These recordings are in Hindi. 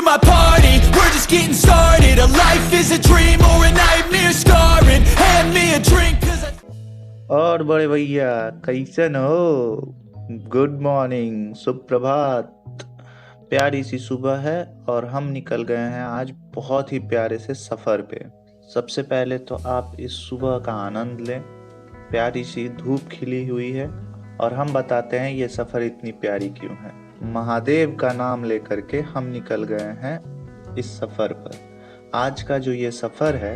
my party, we're just getting started. A life is a dream or a nightmare scarring. Hand me a drink cause और बड़े भैया कैसन हो? गुड मॉर्निंग, सुप्रभात। प्यारी सी सुबह है और हम निकल गए हैं आज बहुत ही प्यारे से सफ़र पे। सबसे पहले तो आप इस सुबह का आनंद लें। प्यारी सी धूप खिली हुई है और हम बताते हैं ये सफ़र इतनी प्यारी क्यों है। महादेव का नाम लेकर के हम निकल गए हैं इस सफ़र पर। आज का जो ये सफ़र है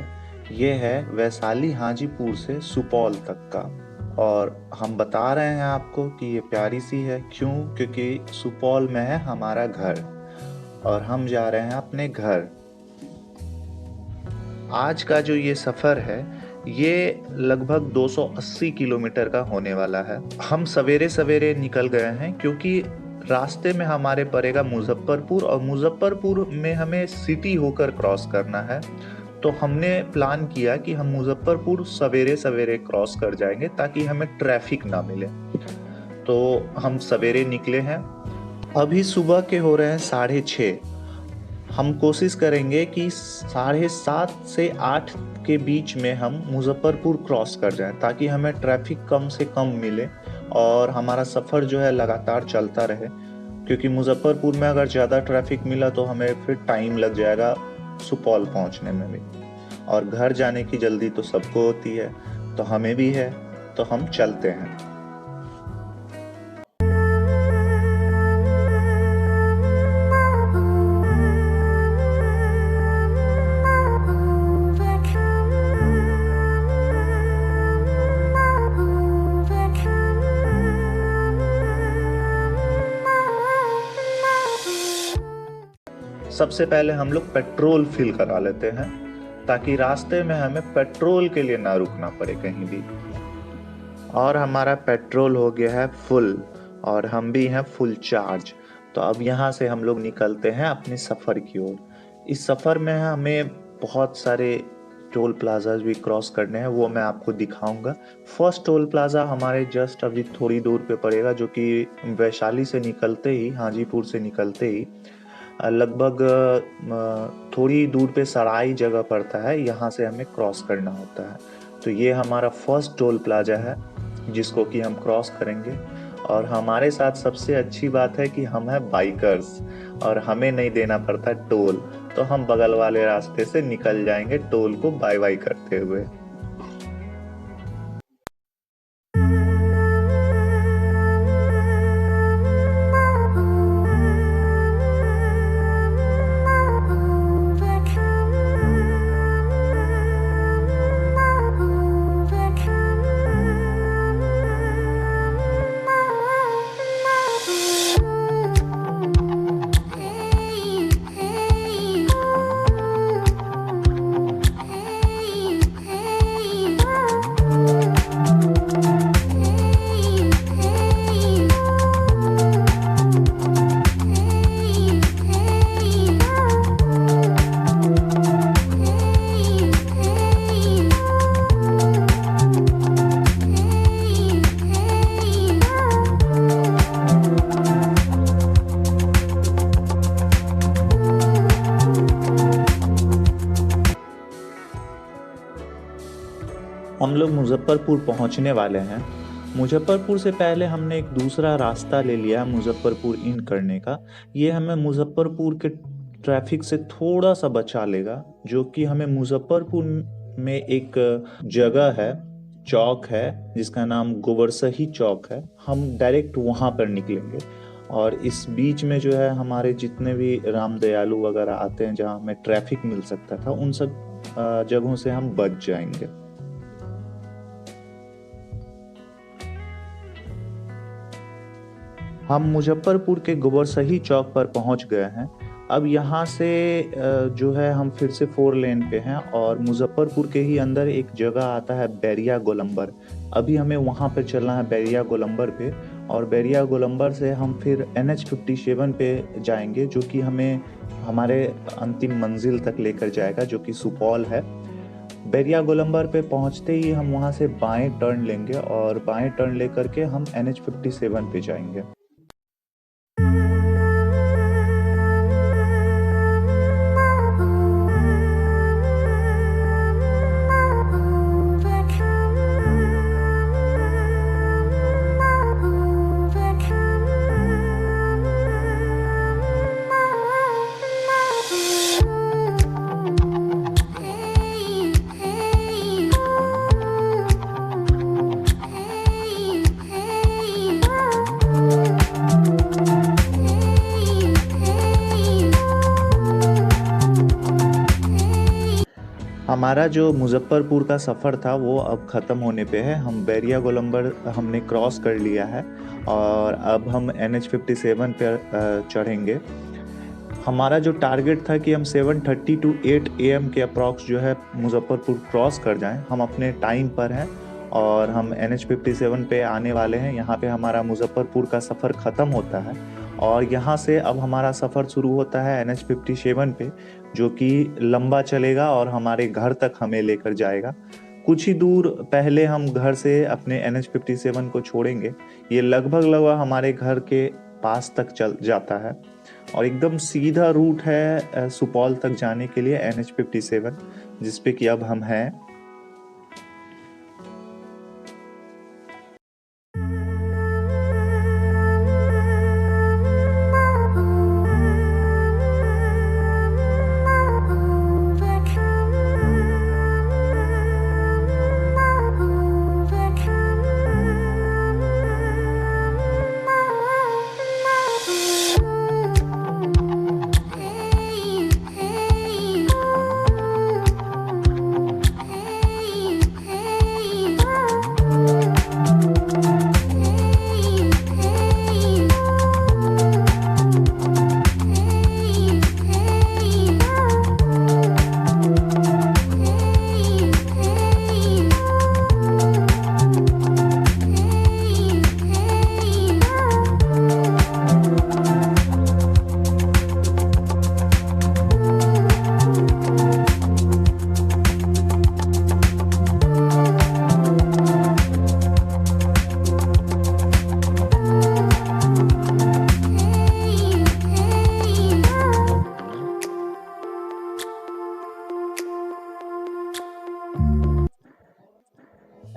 ये है वैशाली हाजीपुर से सुपौल तक का। और हम बता रहे हैं आपको कि ये प्यारी सी है क्यों, क्योंकि सुपौल में है हमारा घर और हम जा रहे हैं अपने घर। आज का जो ये सफ़र है ये लगभग 280 किलोमीटर का होने वाला है। हम सवेरे सवेरे निकल गए हैं क्योंकि रास्ते में हमारे पड़ेगा मुजफ्फरपुर और मुजफ्फरपुर में हमें सिटी होकर क्रॉस करना है। तो हमने प्लान किया कि हम मुजफ्फरपुर सवेरे सवेरे क्रॉस कर जाएंगे ताकि हमें ट्रैफिक ना मिले। तो हम सवेरे निकले हैं। अभी सुबह के हो रहे हैं 6:30। हम कोशिश करेंगे कि 7:30 से 8 के बीच में हम मुजफ्फरपुर क्रॉस कर जाएं ताकि हमें ट्रैफिक कम से कम मिले और हमारा सफ़र जो है लगातार चलता रहे। क्योंकि मुजफ्फरपुर में अगर ज़्यादा ट्रैफिक मिला तो हमें फिर टाइम लग जाएगा सुपौल पहुंचने में भी, और घर जाने की जल्दी तो सबको होती है तो हमें भी है। तो हम चलते हैं। सबसे पहले हम लोग पेट्रोल फिल करा लेते हैं ताकि रास्ते में हमें पेट्रोल के लिए ना रुकना पड़े कहीं भी। और हमारा पेट्रोल हो गया है फुल और हम भी हैं फुल चार्ज। तो अब यहाँ से हम लोग निकलते हैं अपने सफ़र की ओर। इस सफ़र में हमें बहुत सारे टोल प्लाजाज भी क्रॉस करने हैं, वो मैं आपको दिखाऊंगा। फर्स्ट टोल प्लाज़ा हमारे जस्ट अभी थोड़ी दूर पे पड़ेगा, जो कि वैशाली से निकलते ही, हाजीपुर से निकलते ही लगभग थोड़ी दूर पे सराई जगह पड़ता है, यहाँ से हमें क्रॉस करना होता है। तो ये हमारा फर्स्ट टोल प्लाजा है जिसको कि हम क्रॉस करेंगे। और हमारे साथ सबसे अच्छी बात है कि हम हैं बाइकर्स और हमें नहीं देना पड़ता टोल, तो हम बगल वाले रास्ते से निकल जाएंगे टोल को बाय बाय करते हुए। हम लोग मुजफ्फरपुर पहुंचने वाले हैं। मुजफ्फरपुर से पहले हमने एक दूसरा रास्ता ले लिया मुजफ्फरपुर इन करने का। ये हमें मुजफ्फरपुर के ट्रैफिक से थोड़ा सा बचा लेगा, जो कि हमें मुजफ्फरपुर में एक जगह है, चौक है जिसका नाम गोबरसही चौक है। हम डायरेक्ट वहाँ पर निकलेंगे और इस बीच में जो है हमारे जितने भी राम दयालु वगैरह आते हैं जहाँ हमें ट्रैफिक मिल सकता था, उन सब जगहों से हम बच जाएंगे। हम मुजफ्फरपुर के गोबरसही चौक पर पहुंच गए हैं। अब यहाँ से जो है हम फिर से 4 लेन पे हैं और मुजफ्फरपुर के ही अंदर एक जगह आता है बैरिया गोलंबर। अभी हमें वहाँ पे चलना है, बैरिया गोलंबर पे, और बैरिया गोलंबर से हम फिर NH57 पे जाएंगे, जो कि हमें हमारे अंतिम मंजिल तक लेकर जाएगा, जो कि सुपौल है। बैरिया गोलंबर पे पहुँचते ही हम वहाँ से बाएं टर्न लेंगे और बाएं टर्न लेकर के हम NH57 पे जाएंगे। हमारा जो मुज़फ़्फ़रपुर का सफ़र था वो अब ख़त्म होने पे है। हम बैरिया गोलंबर हमने क्रॉस कर लिया है और अब हम NH-57 पे चढ़ेंगे। हमारा जो टारगेट था कि हम 7:30 टू 8 AM के अप्रॉक्स जो है मुज़फ़्फ़रपुर क्रॉस कर जाएं। हम अपने टाइम पर हैं और हम NH-57 पे आने वाले हैं। यहाँ पे हमारा मुज़फ़्फ़रपुर का सफ़र ख़त्म होता है और यहाँ से अब हमारा सफ़र शुरू होता है NH-57 पे, जो कि लंबा चलेगा और हमारे घर तक हमें लेकर जाएगा। कुछ ही दूर पहले हम घर से अपने NH-57 को छोड़ेंगे। ये लगभग हमारे घर के पास तक चल जाता है और एकदम सीधा रूट है सुपौल तक जाने के लिए NH-57, जिस पे कि अब हम हैं।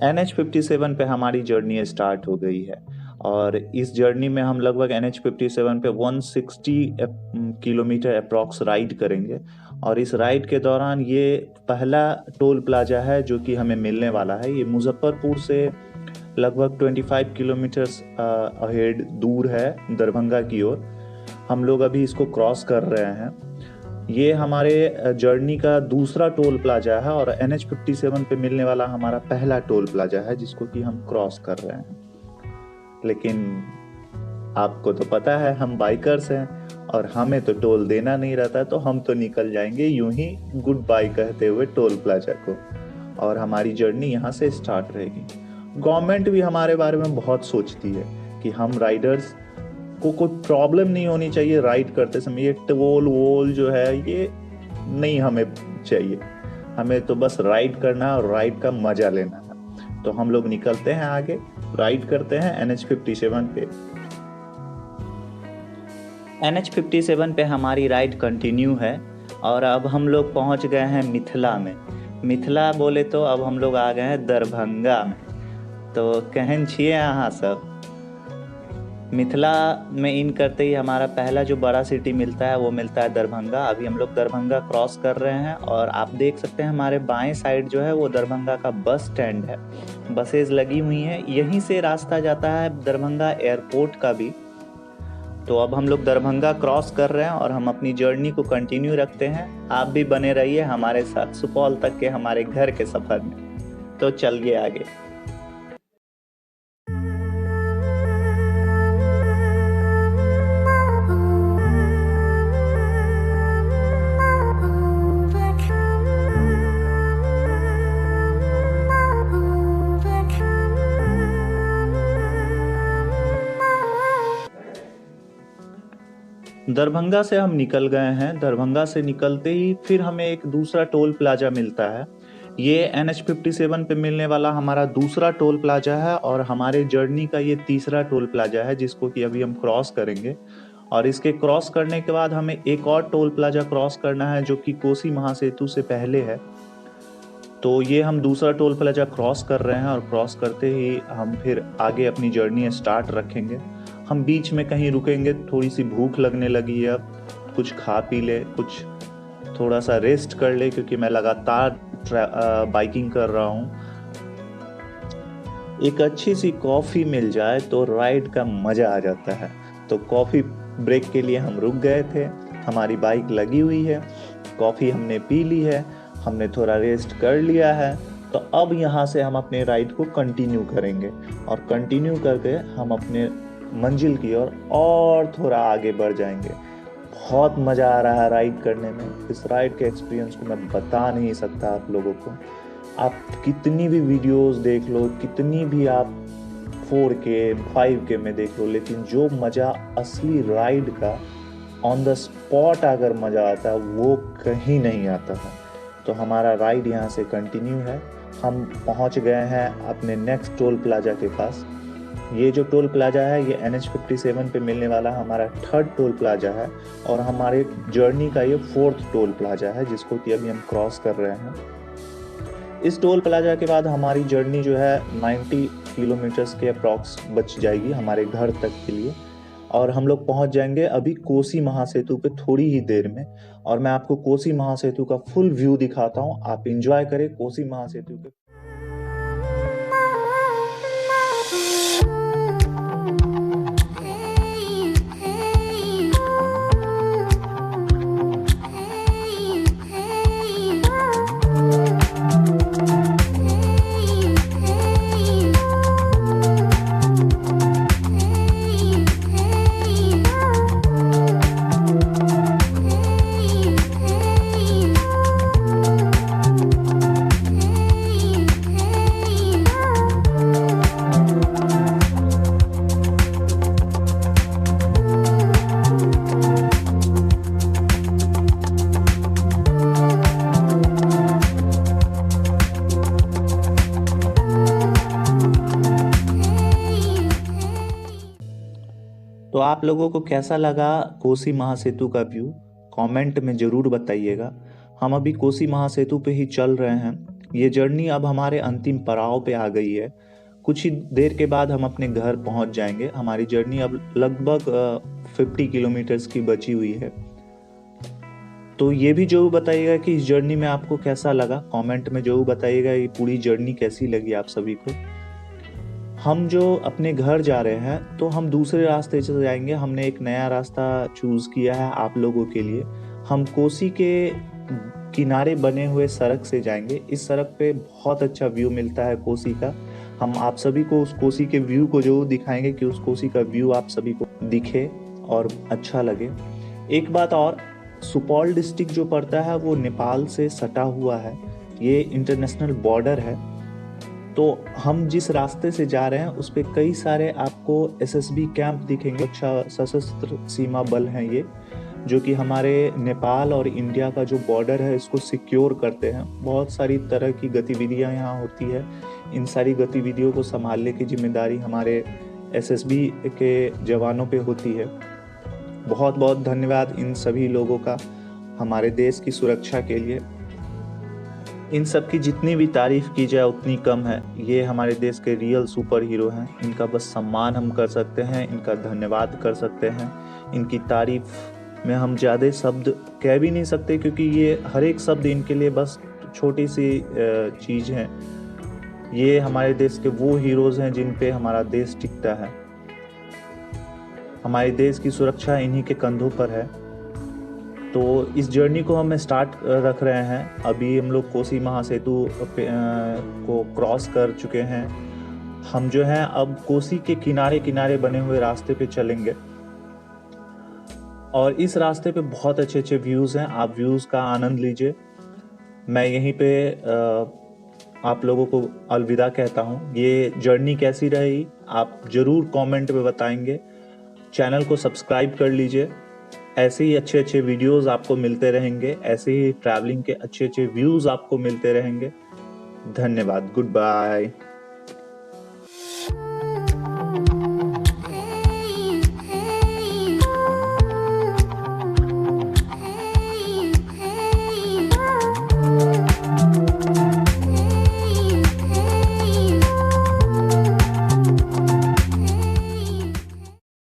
NH-57 पे हमारी जर्नी स्टार्ट हो गई है और इस जर्नी में हम लगभग NH-57 पे 160 किलोमीटर अप्रॉक्स राइड करेंगे और इस राइड के दौरान ये पहला टोल प्लाजा है जो कि हमें मिलने वाला है। ये मुज़फ़्फ़रपुर से लगभग 25 किलोमीटर्स अहेड दूर है दरभंगा की ओर। हम लोग अभी इसको क्रॉस कर रहे हैं। ये हमारे जर्नी का दूसरा टोल प्लाजा है और NH-57 पे मिलने वाला हमारा पहला टोल प्लाजा है जिसको कि हम क्रॉस कर रहे हैं। लेकिन आपको तो पता है हम बाइकर्स हैं और हमें तो टोल देना नहीं रहता, तो हम तो निकल जाएंगे यूं ही गुड बाय कहते हुए टोल प्लाजा को और हमारी जर्नी यहाँ से स्टार्ट रहेगी। गवर्नमेंट भी हमारे बारे में बहुत सोचती है कि हम राइडर्स को कोई प्रॉब्लम नहीं होनी चाहिए राइड करते समय। ये टोल वोल जो है ये नहीं हमें चाहिए, हमें तो बस राइड करना है और राइड का मजा लेना है। तो हम लोग निकलते हैं आगे, राइड करते हैं NH-57 पे। NH-57 पे हमारी राइड कंटिन्यू है और अब हम लोग पहुंच गए हैं मिथिला में। मिथिला बोले तो अब हम लोग आ गए हैं दरभंगा में। तो कहन छिए अहाँ सब। मिथिला में इन करते ही हमारा पहला जो बड़ा सिटी मिलता है वो मिलता है दरभंगा। अभी हम लोग दरभंगा क्रॉस कर रहे हैं और आप देख सकते हैं हमारे बाएं साइड जो है वो दरभंगा का बस स्टैंड है। बसेज लगी हुई हैं, यहीं से रास्ता जाता है दरभंगा एयरपोर्ट का भी। तो अब हम लोग दरभंगा क्रॉस कर रहे हैं और हम अपनी जर्नी को कंटिन्यू रखते हैं। आप भी बने रहिए हमारे साथ सुपौल तक के हमारे घर के सफ़र में। तो चलिए आगे। दरभंगा से हम निकल गए हैं। दरभंगा से निकलते ही फिर हमें एक दूसरा टोल प्लाजा मिलता है। ये NH-57 पे मिलने वाला हमारा दूसरा टोल प्लाजा है और हमारे जर्नी का ये तीसरा टोल प्लाजा है जिसको कि अभी हम क्रॉस करेंगे। और इसके क्रॉस करने के बाद हमें एक और टोल प्लाजा क्रॉस करना है जो कि कोसी महासेतु से पहले है। तो ये हम दूसरा टोल प्लाजा क्रॉस कर रहे हैं और क्रॉस करते ही हम फिर आगे अपनी जर्नी स्टार्ट रखेंगे। हम बीच में कहीं रुकेंगे, थोड़ी सी भूख लगने लगी है, अब कुछ खा पी ले, कुछ थोड़ा सा रेस्ट कर ले क्योंकि मैं लगातार बाइकिंग कर रहा हूँ। एक अच्छी सी कॉफ़ी मिल जाए तो राइड का मज़ा आ जाता है। तो कॉफ़ी ब्रेक के लिए हम रुक गए थे, हमारी बाइक लगी हुई है, कॉफ़ी हमने पी ली है हमने थोड़ा रेस्ट कर लिया है, तो अब यहाँ से हम अपने राइड को कंटिन्यू करेंगे और कंटिन्यू करके हम अपने मंजिल की ओर और थोड़ा आगे बढ़ जाएंगे। बहुत मज़ा आ रहा है राइड करने में। इस राइड के एक्सपीरियंस को मैं बता नहीं सकता आप लोगों को। आप कितनी भी वीडियोस देख लो, कितनी भी आप 4K 5K में देख लो, लेकिन जो मज़ा असली राइड का ऑन द स्पॉट अगर मज़ा आता है वो कहीं नहीं आता है। तो हमारा राइड यहाँ से कंटिन्यू है। हम पहुँच गए हैं अपने नेक्स्ट टोल प्लाजा के पास। ये जो टोल प्लाजा है ये NH57 पे मिलने वाला हमारा 3rd टोल प्लाजा है और हमारे जर्नी का ये 4th टोल प्लाजा है जिसको कि अभी हम क्रॉस कर रहे हैं। इस टोल प्लाजा के बाद हमारी जर्नी जो है 90 किलोमीटर्स के अप्रॉक्स बच जाएगी हमारे घर तक के लिए और हम लोग पहुंच जाएंगे अभी कोसी महासेतु पे थोड़ी ही देर में। और मैं आपको कोसी महासेतु का फुल व्यू दिखाता हूं। आप एंजॉय करें कोसी महासेतु पे। तो आप लोगों को कैसा लगा कोसी महासेतु का व्यू, कमेंट में ज़रूर बताइएगा। हम अभी कोसी महासेतु पे ही चल रहे हैं। ये जर्नी अब हमारे अंतिम पड़ाव पे आ गई है। कुछ ही देर के बाद हम अपने घर पहुंच जाएंगे। हमारी जर्नी अब लगभग 50 किलोमीटर्स की बची हुई है। तो ये भी जरूर बताइएगा कि इस जर्नी में आपको कैसा लगा। कमेंट में जरूर बताइएगा ये पूरी जर्नी कैसी लगी आप सभी को। हम जो अपने घर जा रहे हैं तो हम दूसरे रास्ते से जाएंगे। हमने एक नया रास्ता चूज़ किया है आप लोगों के लिए। हम कोसी के किनारे बने हुए सड़क से जाएंगे। इस सड़क पे बहुत अच्छा व्यू मिलता है कोसी का। हम आप सभी को उस कोसी के व्यू को जो दिखाएंगे कि उस कोसी का व्यू आप सभी को दिखे और अच्छा लगे। एक बात और, सुपौल डिस्ट्रिक्ट जो पड़ता है वो नेपाल से सटा हुआ है। ये इंटरनेशनल बॉर्डर है। तो हम जिस रास्ते से जा रहे हैं उस पे कई सारे आपको SSB कैंप दिखेंगे। अच्छा सशस्त्र सीमा बल हैं ये, जो कि हमारे नेपाल और इंडिया का जो बॉर्डर है इसको सिक्योर करते हैं। बहुत सारी तरह की गतिविधियां यहाँ होती है। इन सारी गतिविधियों को संभालने की जिम्मेदारी हमारे SSB के जवानों पे होती है। बहुत बहुत धन्यवाद इन सभी लोगों का हमारे देश की सुरक्षा के लिए। इन सब की जितनी भी तारीफ की जाए उतनी कम है। ये हमारे देश के रियल सुपर हीरो हैं। इनका बस सम्मान हम कर सकते हैं, इनका धन्यवाद कर सकते हैं। इनकी तारीफ में हम ज़्यादा शब्द कह भी नहीं सकते, क्योंकि ये हर एक शब्द इनके लिए बस छोटी सी चीज़ है। ये हमारे देश के वो हीरोज़ हैं जिन पे हमारा देश टिकता है। हमारे देश की सुरक्षा इन्हीं के कंधों पर है। तो इस जर्नी को हम स्टार्ट रख रहे हैं। अभी हम लोग कोसी महासेतु को क्रॉस कर चुके हैं। हम जो है अब कोसी के किनारे किनारे बने हुए रास्ते पे चलेंगे और इस रास्ते पे बहुत अच्छे अच्छे व्यूज़ हैं। आप व्यूज़ का आनंद लीजिए। मैं यहीं पे आप लोगों को अलविदा कहता हूँ। ये जर्नी कैसी रही आप ज़रूर कमेंट में बताएंगे। चैनल को सब्सक्राइब कर लीजिए। ऐसे ही अच्छे अच्छे वीडियोस आपको मिलते रहेंगे। ऐसे ही ट्रैवलिंग के अच्छे अच्छे व्यूज़ आपको मिलते रहेंगे। धन्यवाद। Good bye.